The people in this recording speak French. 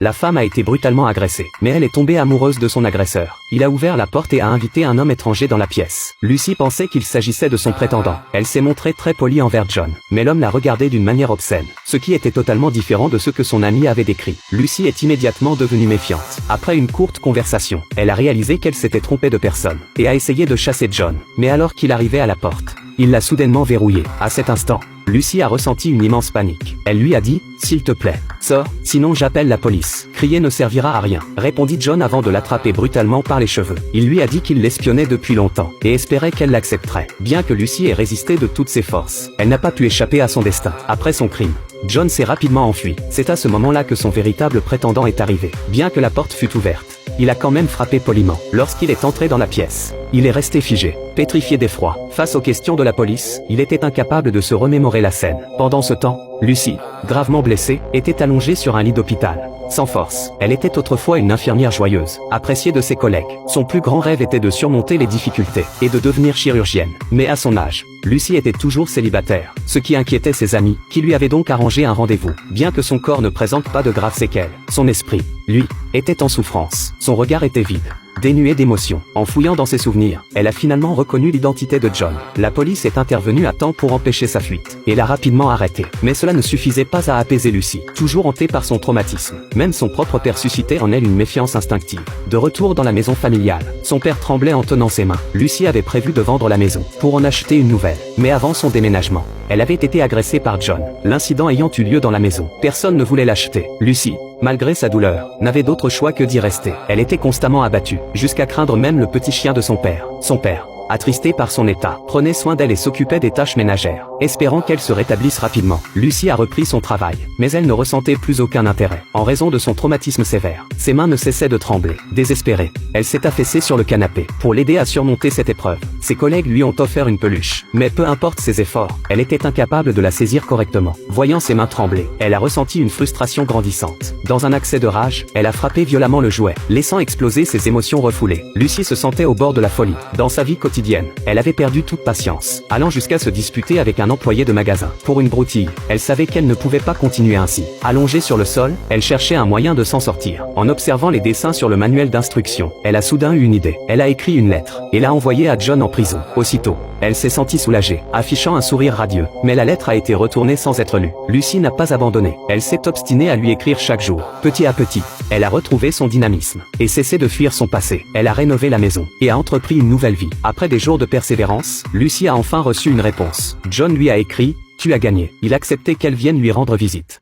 La femme a été brutalement agressée, mais elle est tombée amoureuse de son agresseur. Il a ouvert la porte et a invité un homme étranger dans la pièce. Lucy pensait qu'il s'agissait de son prétendant. Elle s'est montrée très polie envers John, mais l'homme l'a regardé d'une manière obscène, ce qui était totalement différent de ce que son ami avait décrit. Lucy est immédiatement devenue méfiante. Après une courte conversation, elle a réalisé qu'elle s'était trompée de personne, et a essayé de chasser John. Mais alors qu'il arrivait à la porte, il l'a soudainement verrouillée. À cet instant, Lucy a ressenti une immense panique. Elle lui a dit « S'il te plaît, sors, sinon j'appelle la police. » Crier ne servira à rien, répondit John avant de l'attraper brutalement par les cheveux. Il lui a dit qu'il l'espionnait depuis longtemps, et espérait qu'elle l'accepterait. Bien que Lucy ait résisté de toutes ses forces, elle n'a pas pu échapper à son destin. Après son crime, John s'est rapidement enfui. C'est à ce moment-là que son véritable prétendant est arrivé. Bien que la porte fût ouverte, il a quand même frappé poliment. Lorsqu'il est entré dans la pièce, il est resté figé, pétrifié d'effroi. Face aux questions de la police, il était incapable de se remémorer la scène. Pendant ce temps, Lucy, gravement blessée, était allongée sur un lit d'hôpital. Sans force, elle était autrefois une infirmière joyeuse, appréciée de ses collègues. Son plus grand rêve était de surmonter les difficultés et de devenir chirurgienne. Mais à son âge, Lucy était toujours célibataire, ce qui inquiétait ses amis, qui lui avaient donc arrangé un rendez-vous. Bien que son corps ne présente pas de graves séquelles, son esprit, lui, était en souffrance. Son regard était vide, dénué d'émotion. En fouillant dans ses souvenirs, elle a finalement reconnu l'identité de John. La police est intervenue à temps pour empêcher sa fuite, et l'a rapidement arrêté. Mais cela ne suffisait pas à apaiser Lucy, toujours hantée par son traumatisme. Même son propre père suscitait en elle une méfiance instinctive. De retour dans la maison familiale, son père tremblait en tenant ses mains. Lucy avait prévu de vendre la maison, pour en acheter une nouvelle. Mais avant son déménagement, elle avait été agressée par John. L'incident ayant eu lieu dans la maison, personne ne voulait l'acheter. Lucy, malgré sa douleur, n'avait d'autre choix que d'y rester. Elle était constamment abattue, jusqu'à craindre même le petit chien de son père. Son père, attristé par son état, prenait soin d'elle et s'occupait des tâches ménagères, espérant qu'elle se rétablisse rapidement. Lucy a repris son travail, mais elle ne ressentait plus aucun intérêt, en raison de son traumatisme sévère. Ses mains ne cessaient de trembler. Désespérée, elle s'est affaissée sur le canapé, pour l'aider à surmonter cette épreuve. Ses collègues lui ont offert une peluche, mais peu importe ses efforts, elle était incapable de la saisir correctement. Voyant ses mains trembler, elle a ressenti une frustration grandissante. Dans un accès de rage, elle a frappé violemment le jouet, laissant exploser ses émotions refoulées. Lucy se sentait au bord de la folie. Dans sa vie quotidienne, elle avait perdu toute patience, allant jusqu'à se disputer avec un employé de magasin. Pour une broutille, elle savait qu'elle ne pouvait pas continuer ainsi. Allongée sur le sol, elle cherchait un moyen de s'en sortir. En observant les dessins sur le manuel d'instruction, elle a soudain eu une idée. Elle a écrit une lettre, et l'a envoyée à John en prison. Aussitôt, elle s'est sentie soulagée, affichant un sourire radieux. Mais la lettre a été retournée sans être lue. Lucy n'a pas abandonné. Elle s'est obstinée à lui écrire chaque jour. Petit à petit, elle a retrouvé son dynamisme, et cessé de fuir son passé. Elle a rénové la maison, et a entrepris une nouvelle vie. Après des jours de persévérance, Lucy a enfin reçu une réponse. John lui a écrit « Tu as gagné ». Il acceptait qu'elle vienne lui rendre visite.